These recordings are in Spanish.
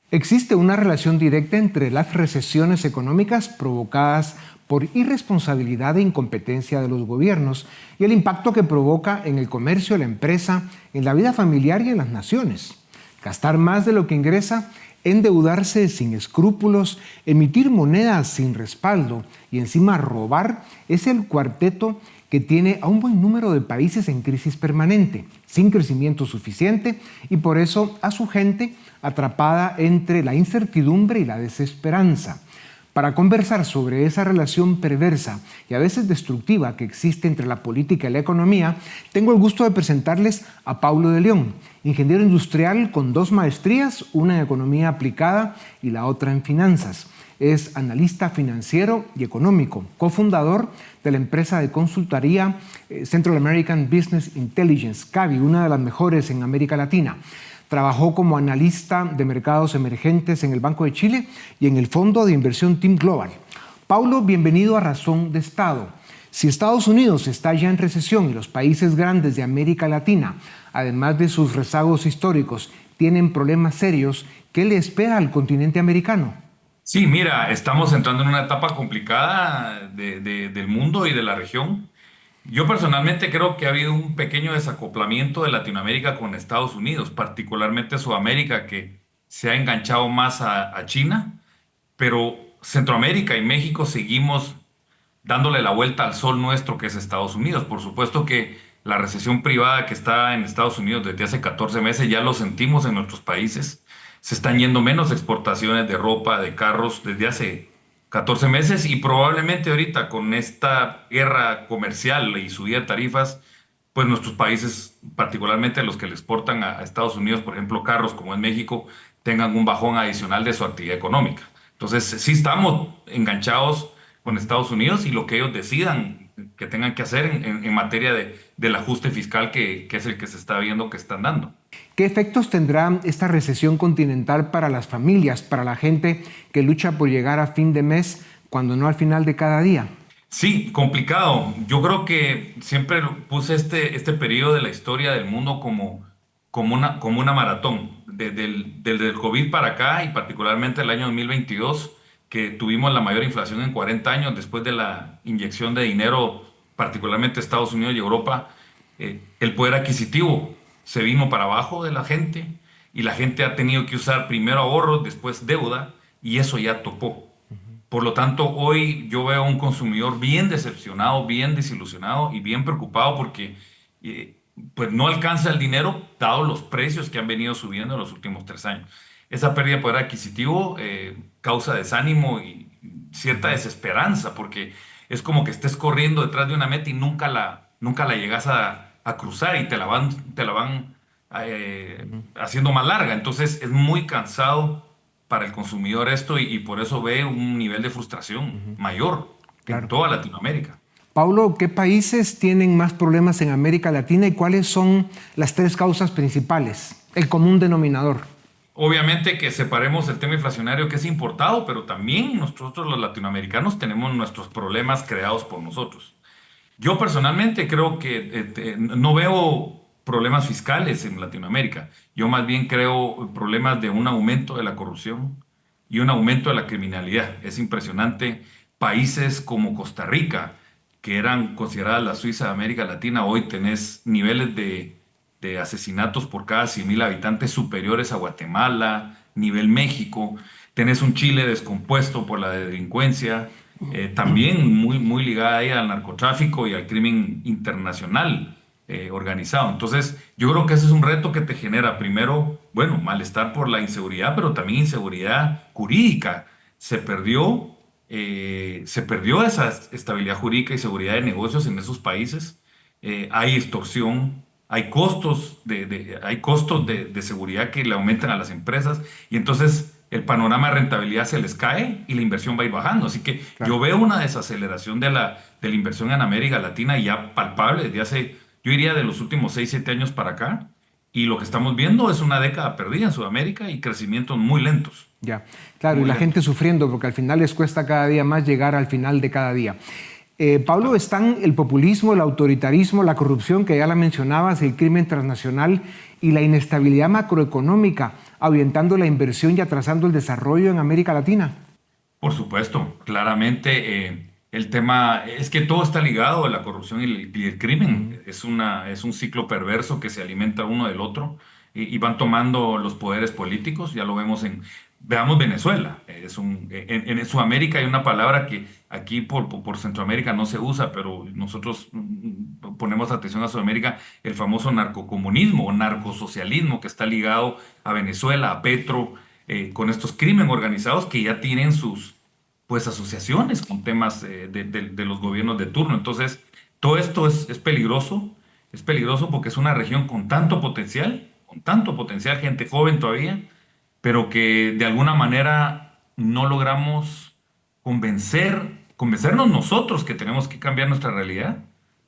Existe una relación directa entre las recesiones económicas provocadas por irresponsabilidad e incompetencia de los gobiernos y el impacto que provoca en el comercio, la empresa, en la vida familiar y en las naciones. Gastar más de lo que ingresa, endeudarse sin escrúpulos, emitir monedas sin respaldo y encima robar es el cuarteto que tiene a un buen número de países en crisis permanente, sin crecimiento suficiente y por eso a su gente atrapada entre la incertidumbre y la desesperanza. Para conversar sobre esa relación perversa y a veces destructiva que existe entre la política y la economía, tengo el gusto de presentarles a Paulo de León, ingeniero industrial con 2 maestrías, una en economía aplicada y la otra en finanzas. Es analista financiero y económico, cofundador de la empresa de consultoría Central American Business Intelligence, CABI, una de las mejores en América Latina. Trabajó como analista de mercados emergentes en el Banco de Chile y en el fondo de inversión Team Global. Paulo, bienvenido a Razón de Estado. Si Estados Unidos está ya en recesión y los países grandes de América Latina, además de sus rezagos históricos, tienen problemas serios, ¿qué le espera al continente americano? Sí, mira, estamos entrando en una etapa complicada del mundo y de la región. Yo personalmente creo que ha habido un pequeño desacoplamiento de Latinoamérica con Estados Unidos, particularmente Sudamérica, que se ha enganchado más a China, pero Centroamérica y México seguimos dándole la vuelta al sol nuestro, que es Estados Unidos. Por supuesto que la recesión privada que está en Estados Unidos desde hace 14 meses ya lo sentimos en nuestros países. Se están yendo menos exportaciones de ropa, de carros desde hace 14 meses y probablemente ahorita con esta guerra comercial y subida de tarifas, pues nuestros países, particularmente los que le exportan a Estados Unidos, por ejemplo, carros como en México, tengan un bajón adicional de su actividad económica. Entonces, sí estamos enganchados con Estados Unidos y lo que ellos decidan que tengan que hacer en materia del ajuste fiscal que es el que se está viendo que están dando. ¿Qué efectos tendrá esta recesión continental para las familias, para la gente que lucha por llegar a fin de mes, cuando no al final de cada día? Sí, complicado. Yo creo que siempre puse este periodo de la historia del mundo como una maratón. Desde el COVID para acá y particularmente el año 2022, que tuvimos la mayor inflación en 40 años después de la inyección de dinero, particularmente Estados Unidos y Europa, el poder adquisitivo se vino para abajo de la gente y la gente ha tenido que usar primero ahorros, después deuda y eso ya topó. Por lo tanto, hoy yo veo a un consumidor bien decepcionado, bien desilusionado y bien preocupado porque pues no alcanza el dinero dado los precios que han venido subiendo en los últimos 3 años. Esa pérdida de poder adquisitivo causa desánimo y cierta desesperanza porque es como que estés corriendo detrás de una meta y nunca la llegas a cruzar y te la van haciendo más larga. Entonces es muy cansado para el consumidor esto y por eso ve un nivel de frustración mayor en Claro. toda Latinoamérica. Paulo, ¿qué países tienen más problemas en América Latina y cuáles son las 3 causas principales, el común denominador? Obviamente que separemos el tema inflacionario que es importado, pero también nosotros los latinoamericanos tenemos nuestros problemas creados por nosotros. Yo personalmente creo que no veo problemas fiscales en Latinoamérica. Yo más bien creo problemas de un aumento de la corrupción y un aumento de la criminalidad. Es impresionante. Países como Costa Rica, que eran consideradas la Suiza de América Latina, hoy tenés niveles de asesinatos por cada 100.000 habitantes superiores a Guatemala, nivel México. Tenés un Chile descompuesto por la delincuencia, también muy ligada ahí al narcotráfico y al crimen internacional organizado. Entonces, yo creo que ese es un reto que te genera, primero, bueno, malestar por la inseguridad, pero también inseguridad jurídica. Se perdió esa estabilidad jurídica y seguridad de negocios en esos países. Hay extorsión, hay costos de seguridad que le aumentan a las empresas y entonces el panorama de rentabilidad se les cae y la inversión va a ir bajando. Así que yo Claro. veo una desaceleración de la inversión en América Latina ya palpable desde hace, yo diría, de los últimos 6 7 años para acá. Y lo que estamos viendo es una década perdida en Sudamérica y crecimientos muy lentos. Ya, claro, y Muy la gente lentos. sufriendo porque al final les cuesta cada día más llegar al final de cada día. Pablo, están el populismo, el autoritarismo, la corrupción, que ya la mencionabas, el crimen transnacional y la inestabilidad macroeconómica ahuyentando la inversión y atrasando el desarrollo en América Latina? Por supuesto, claramente el tema es que todo está ligado a la corrupción y el crimen. Es un ciclo perverso que se alimenta uno del otro y van tomando los poderes políticos. Ya lo vemos veamos Venezuela. En Sudamérica hay una palabra que aquí por Centroamérica no se usa, pero nosotros ponemos atención a Sudamérica, el famoso narcocomunismo o narcosocialismo que está ligado a Venezuela, a Petro, con estos crímenes organizados que ya tienen sus pues asociaciones con temas de los gobiernos de turno. Entonces, todo esto es peligroso porque es una región con tanto potencial, gente joven todavía, pero que de alguna manera no logramos convencernos nosotros que tenemos que cambiar nuestra realidad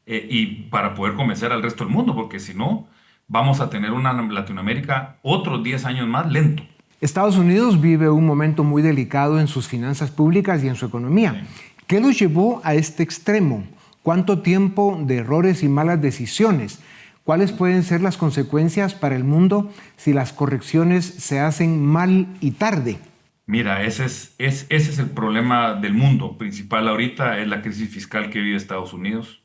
y para poder convencer al resto del mundo, porque si no, vamos a tener una Latinoamérica otros 10 años más lento. Estados Unidos vive un momento muy delicado en sus finanzas públicas y en su economía. ¿Qué los llevó a este extremo? ¿Cuánto tiempo de errores y malas decisiones? ¿Cuáles pueden ser las consecuencias para el mundo si las correcciones se hacen mal y tarde? Mira, ese es el problema del mundo principal ahorita, es la crisis fiscal que vive Estados Unidos.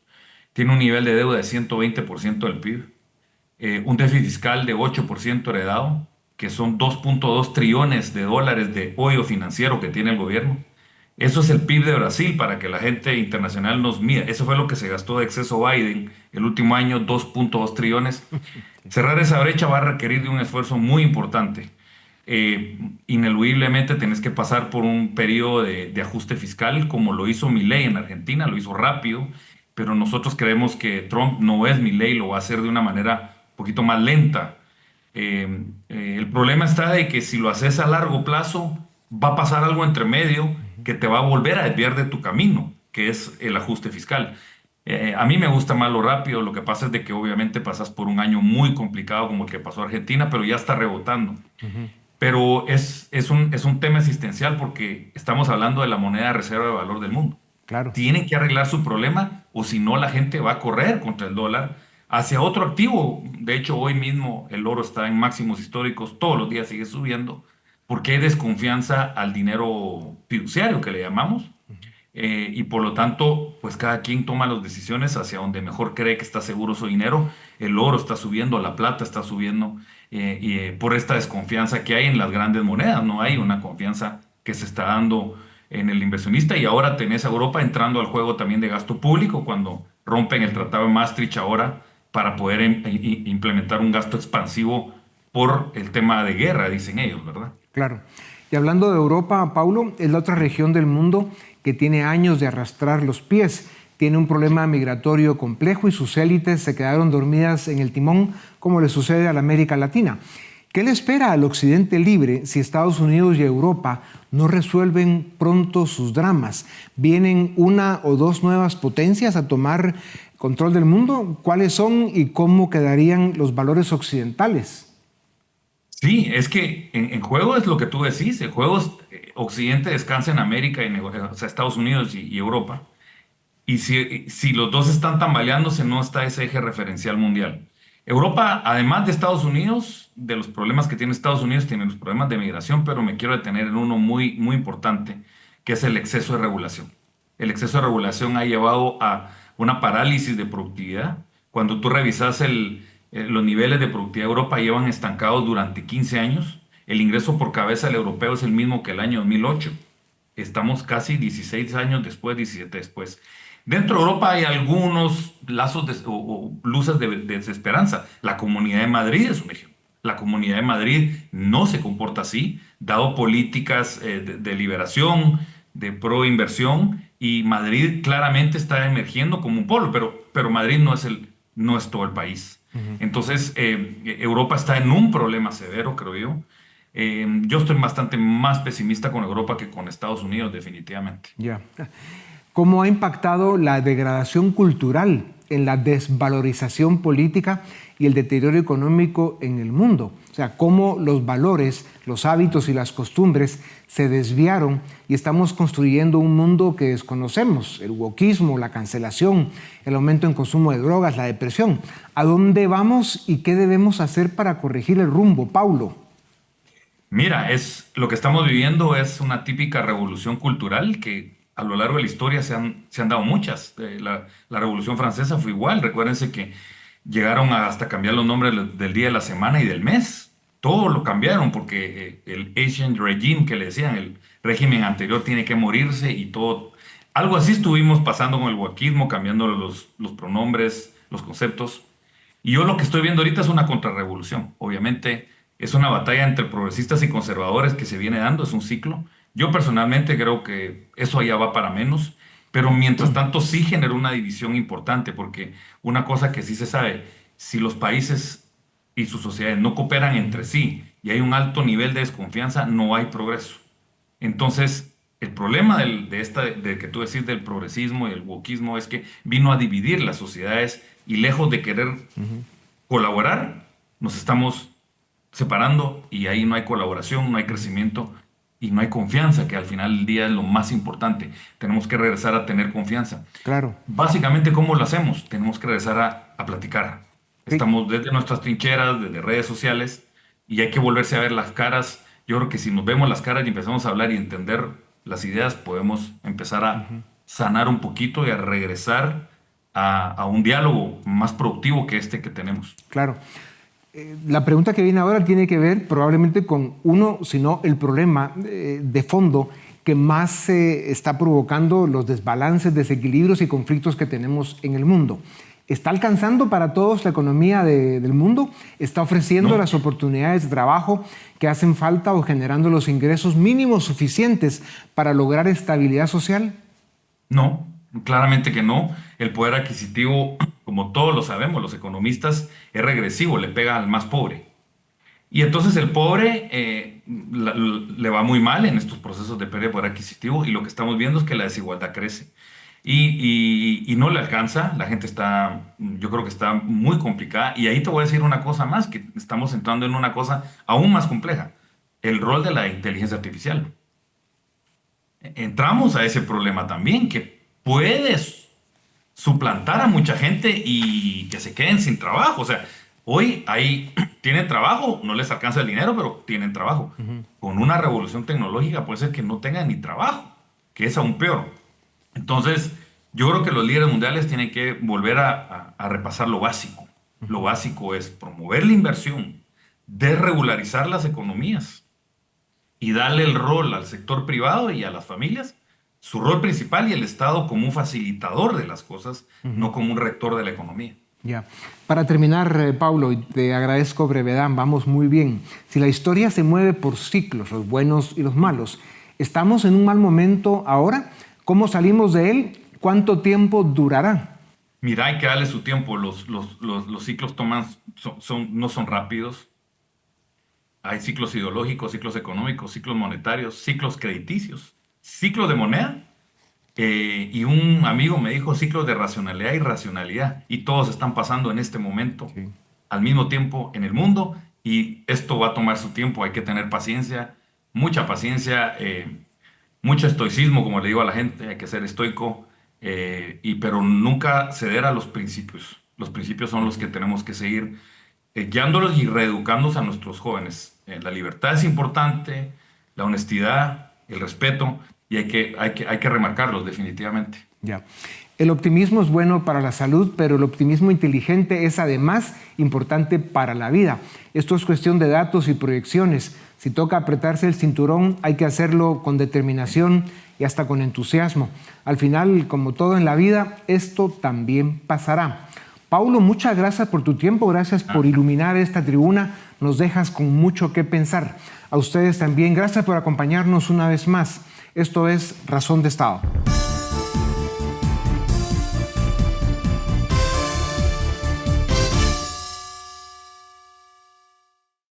Tiene un nivel de deuda de 120% del PIB, un déficit fiscal de 8% heredado, que son 2.2 trillones de dólares de hoyo financiero que tiene el gobierno. Eso es el PIB de Brasil para que la gente internacional nos mida. Eso fue lo que se gastó de exceso Biden el último año, 2.2 trillones. Cerrar esa brecha va a requerir de un esfuerzo muy importante. Ineludiblemente tenés que pasar por un periodo de ajuste fiscal, como lo hizo Milei en Argentina, lo hizo rápido, pero nosotros creemos que Trump no es Milei, lo va a hacer de una manera un poquito más lenta. El problema está de que si lo haces a largo plazo, va a pasar algo entre medio que te va a volver a desviar de tu camino, que es el ajuste fiscal. A mí me gusta más lo rápido, lo que pasa es de que obviamente pasas por un año muy complicado como el que pasó Argentina, pero ya está rebotando. Pero es un tema existencial porque estamos hablando de la moneda de reserva de valor del mundo. Claro. Tienen que arreglar su problema o si no la gente va a correr contra el dólar hacia otro activo. De hecho, hoy mismo el oro está en máximos históricos, todos los días sigue subiendo, porque hay desconfianza al dinero fiduciario que le llamamos, y por lo tanto, pues cada quien toma las decisiones hacia donde mejor cree que está seguro su dinero. El oro está subiendo, la plata está subiendo, por esta desconfianza que hay en las grandes monedas. No hay una confianza que se está dando en el inversionista y ahora tenés a Europa entrando al juego también de gasto público cuando rompen el Tratado de Maastricht ahora para poder implementar un gasto expansivo por el tema de guerra, dicen ellos, ¿verdad? Claro. Y hablando de Europa, Paulo, es la otra región del mundo que tiene años de arrastrar los pies. Tiene un problema migratorio complejo y sus élites se quedaron dormidas en el timón, como le sucede a la América Latina. ¿Qué le espera al Occidente libre si Estados Unidos y Europa no resuelven pronto sus dramas? ¿Vienen una o dos nuevas potencias a tomar control del mundo? ¿Cuáles son y cómo quedarían los valores occidentales? Sí, es que en juego es lo que tú decís, el juego es Occidente descansa en América, o sea, Estados Unidos y Europa. Y si los dos están tambaleándose, no está ese eje referencial mundial. Europa, además de Estados Unidos, de los problemas que tiene Estados Unidos, tiene los problemas de migración, pero me quiero detener en uno muy, muy importante, que es el exceso de regulación. El exceso de regulación ha llevado a una parálisis de productividad. Cuando tú revisas los niveles de productividad de Europa llevan estancados durante 15 años. El ingreso por cabeza del europeo es el mismo que el año 2008. Estamos casi 16 años después, 17 después. Dentro de Europa hay algunos lazos o luces de desesperanza. La Comunidad de Madrid es un ejemplo. La Comunidad de Madrid no se comporta así, dado políticas de liberación, de pro-inversión, y Madrid claramente está emergiendo como un polo, pero Madrid no es todo el país. Entonces, Europa está en un problema severo, creo yo. Yo estoy bastante más pesimista con Europa que con Estados Unidos, definitivamente. Ya. ¿Cómo ha impactado la degradación cultural en la desvalorización política y el deterioro económico en el mundo? O sea, cómo los valores, los hábitos y las costumbres se desviaron y estamos construyendo un mundo que desconocemos, el wokismo, la cancelación, el aumento en consumo de drogas, la depresión. ¿A dónde vamos y qué debemos hacer para corregir el rumbo, Paulo? Mira, lo que estamos viviendo es una típica revolución cultural que a lo largo de la historia se han dado muchas. La Revolución Francesa fue igual. Recuérdense que llegaron hasta cambiar los nombres del día de la semana y del mes. Todo lo cambiaron porque el ancient regime que le decían, el régimen anterior tiene que morirse y todo. Algo así estuvimos pasando con el wokismo, cambiando los pronombres, los conceptos. Y yo lo que estoy viendo ahorita es una contrarrevolución. Obviamente es una batalla entre progresistas y conservadores que se viene dando, es un ciclo. Yo personalmente creo que eso ya va para menos, pero mientras tanto sí generó una división importante, porque una cosa que sí se sabe, si los países y sus sociedades no cooperan entre sí y hay un alto nivel de desconfianza, no hay progreso. Entonces, el problema de que tú decís del progresismo y el wokismo es que vino a dividir las sociedades y lejos de querer colaborar, nos estamos separando y ahí no hay colaboración, no hay crecimiento y no hay confianza, que al final del día es lo más importante. Tenemos que regresar a tener confianza. Claro. Básicamente, ¿cómo lo hacemos? Tenemos que regresar a platicar. Sí. Estamos desde nuestras trincheras, desde redes sociales, y hay que volverse a ver las caras. Yo creo que si nos vemos las caras y empezamos a hablar y entender las ideas, podemos empezar a sanar un poquito y a regresar a un diálogo más productivo que este que tenemos. Claro. La pregunta que viene ahora tiene que ver probablemente con uno, sino el problema de fondo que más está provocando los desbalances, desequilibrios y conflictos que tenemos en el mundo. ¿Está alcanzando para todos la economía del mundo? ¿Está ofreciendo No, las oportunidades de trabajo que hacen falta o generando los ingresos mínimos suficientes para lograr estabilidad social? no, claramente que no. El poder adquisitivo, como todos lo sabemos, los economistas, es regresivo, le pega al más pobre. Y entonces el pobre le va muy mal en estos procesos de pérdida de poder adquisitivo y lo que estamos viendo es que la desigualdad crece. Y no le alcanza, la gente está, yo creo que está muy complicada. Y ahí te voy a decir una cosa más, que estamos entrando en una cosa aún más compleja, el rol de la inteligencia artificial. Entramos a ese problema también, que puedes suplantar a mucha gente y que se queden sin trabajo. O sea, hoy ahí tienen trabajo, no les alcanza el dinero, pero tienen trabajo. Con una revolución tecnológica puede ser que no tengan ni trabajo, que es aún peor. Entonces, yo creo que los líderes mundiales tienen que volver a repasar lo básico. Lo básico es promover la inversión, desregularizar las economías y darle el rol al sector privado y a las familias, su rol principal y el Estado como un facilitador de las cosas, no como un rector de la economía. Ya. Para terminar, Paulo, y te agradezco brevedad, vamos muy bien. Si la historia se mueve por ciclos, los buenos y los malos, ¿estamos en un mal momento ahora? ¿Cómo salimos de él? ¿Cuánto tiempo durará? Mira, hay que darle su tiempo. Los ciclos no son rápidos. Hay ciclos ideológicos, ciclos económicos, ciclos monetarios, ciclos crediticios, ciclos de moneda. Y un amigo me dijo ciclos de racionalidad y irracionalidad. Y todos están pasando en este momento, Sí. al mismo tiempo en el mundo. Y esto va a tomar su tiempo. Hay que tener paciencia, mucha paciencia, mucho estoicismo, como le digo a la gente. Hay que ser estoico, pero nunca ceder a los principios. Los principios son los que tenemos que seguir guiándolos y reeducándonos a nuestros jóvenes. La libertad es importante, la honestidad, el respeto, y hay que remarcarlos definitivamente. Ya. El optimismo es bueno para la salud, pero el optimismo inteligente es además importante para la vida. Esto es cuestión de datos y proyecciones. Si toca apretarse el cinturón, hay que hacerlo con determinación y hasta con entusiasmo. Al final, como todo en la vida, esto también pasará. Paulo, muchas gracias por tu tiempo, gracias por iluminar esta tribuna, nos dejas con mucho que pensar. A ustedes también, gracias por acompañarnos una vez más. Esto es Razón de Estado.